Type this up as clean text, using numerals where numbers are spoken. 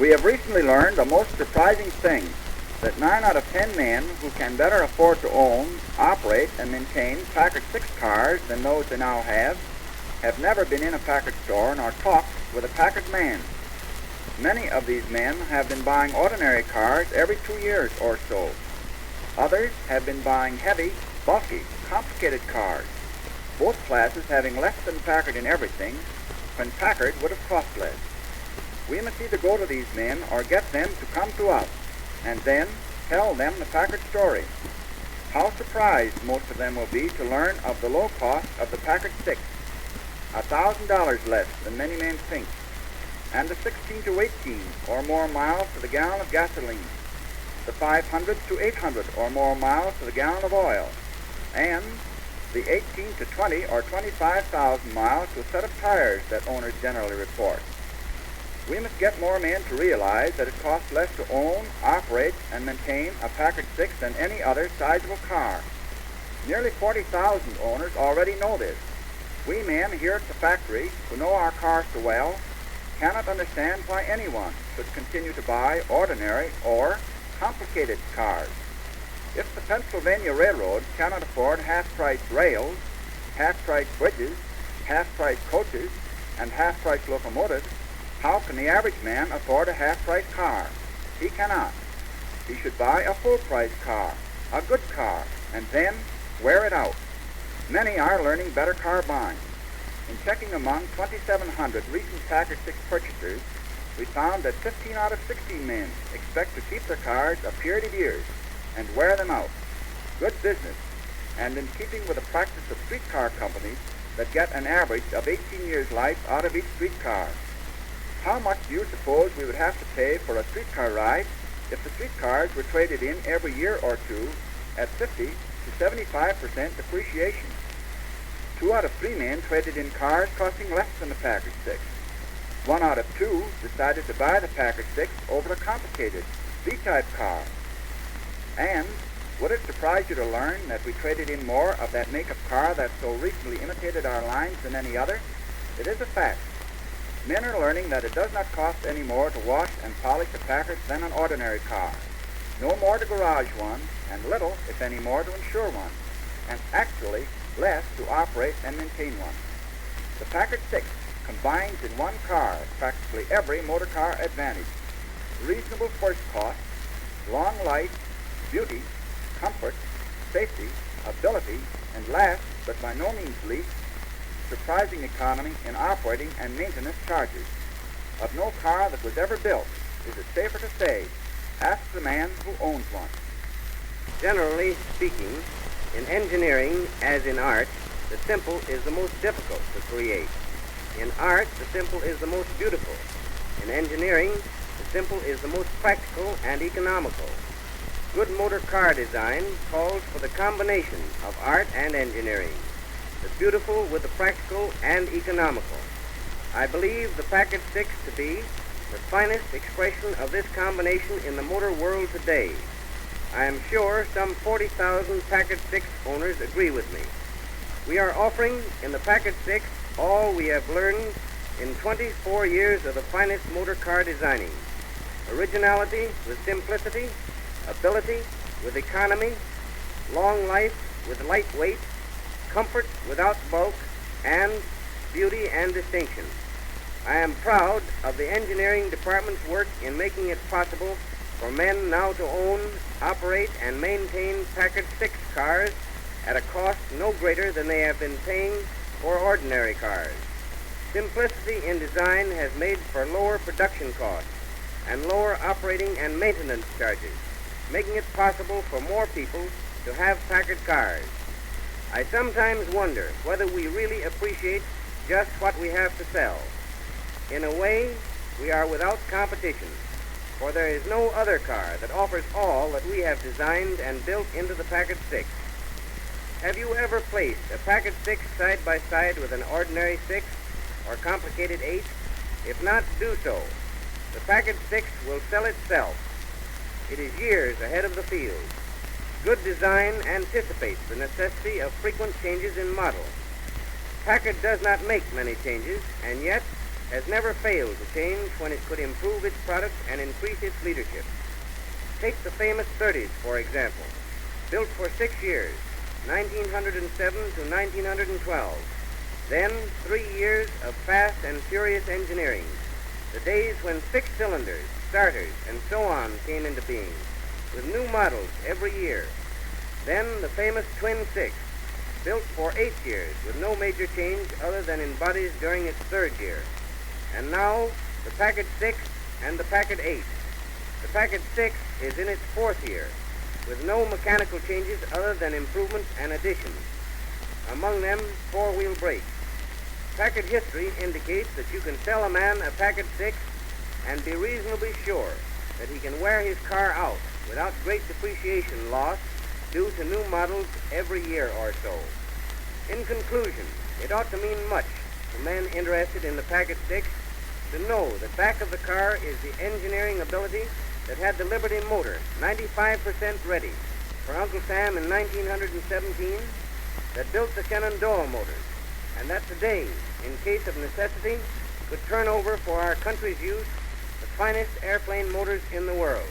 We have recently learned a most surprising thing, that 9 out of 10 men who can better afford to own, operate, and maintain Packard-Six cars than those they now have never been in a Packard store nor talked with a Packard man. Many of these men have been buying ordinary cars every 2 years or so. Others have been buying heavy, bulky, complicated cars, both classes having less than Packard in everything, when Packard would have cost less. We must either go to these men or get them to come to us, and then tell them the Packard story. How surprised most of them will be to learn of the low cost of the Packard-Six, $1,000 less than many men think, and the 16 to 18 or more miles to the gallon of gasoline, the 500 to 800 or more miles to the gallon of oil, and the 18 to 20 or 25,000 miles to a set of tires that owners generally report. We must get more men to realize that it costs less to own, operate, and maintain a Packard-Six than any other sizable car. Nearly 40,000 owners already know this. We men here at the factory, who know our cars so well, cannot understand why anyone should continue to buy ordinary or complicated cars. If the Pennsylvania Railroad cannot afford half-price rails, half-price bridges, half-price coaches, and half-price locomotives, how can the average man afford a half-price car? He cannot. He should buy a full-price car, a good car, and then wear it out. Many are learning better car buying. In checking among 2,700 recent Packard-Six purchasers, we found that 15 out of 16 men expect to keep their cars a period of years and wear them out. Good business, and in keeping with the practice of streetcar companies that get an average of 18 years life out of each streetcar. How much do you suppose we would have to pay for a streetcar ride if the streetcars were traded in every year or two at 50 to 75% depreciation? 2 out of 3 men traded in cars costing less than the Packard-Six. 1 out of 2 decided to buy the Packard-Six over a complicated B-type car. And would it surprise you to learn that we traded in more of that make of car that so recently imitated our lines than any other? It is a fact. Men are learning that it does not cost any more to wash and polish a Packard than an ordinary car. No more to garage one, and little, if any more, to insure one, and actually less to operate and maintain one. The Packard-Six combines in one car practically every motor car advantage: reasonable first cost, long life, beauty, comfort, safety, ability, and last, but by no means least, surprising economy in operating and maintenance charges. Of no car that was ever built is it safer to say, ask the man who owns one. Generally speaking, in engineering as in art, the simple is the most difficult to create. In art, the simple is the most beautiful. In engineering, the simple is the most practical and economical. Good motor car design calls for the combination of art and engineering, the beautiful with the practical and economical. I believe the Packard-Six to be the finest expression of this combination in the motor world today. I am sure some 40,000 Packard-Six owners agree with me. We are offering in the Packard-Six all we have learned in 24 years of the finest motor car designing: originality with simplicity, ability with economy, long life with lightweight, comfort without bulk, and beauty and distinction. I am proud of the engineering department's work in making it possible for men now to own, operate, and maintain Packard-Six cars at a cost no greater than they have been paying for ordinary cars. Simplicity in design has made for lower production costs and lower operating and maintenance charges, making it possible for more people to have Packard cars. I sometimes wonder whether we really appreciate just what we have to sell. In a way, we are without competition, for there is no other car that offers all that we have designed and built into the Packard-Six. Have you ever placed a Packard-Six side by side with an ordinary 6 or complicated 8? If not, do so. The Packard-Six will sell itself. It is years ahead of the field. Good design anticipates the necessity of frequent changes in model. Packard does not make many changes, and yet has never failed to change when it could improve its product and increase its leadership. Take the famous 30s, for example, built for 6 years, 1907 to 1912. Then 3 years of fast and furious engineering, the days when 6 cylinders, starters, and so on came into being, with new models every year. Then the famous Twin 6, built for 8 years with no major change other than in bodies during its 3rd year. And now the Packard-Six and the Packard-8. The Packard-Six is in its 4th year, with no mechanical changes other than improvements and additions. Among them, 4-wheel brakes. Packard history indicates that you can sell a man a Packard-Six and be reasonably sure that he can wear his car out without great depreciation loss due to new models every year or so. In conclusion, it ought to mean much to men interested in the Packard-Six to know that back of the car is the engineering ability that had the Liberty motor 95% ready for Uncle Sam in 1917, that built the Shenandoah motors, and that today, in case of necessity, could turn over for our country's use the finest airplane motors in the world.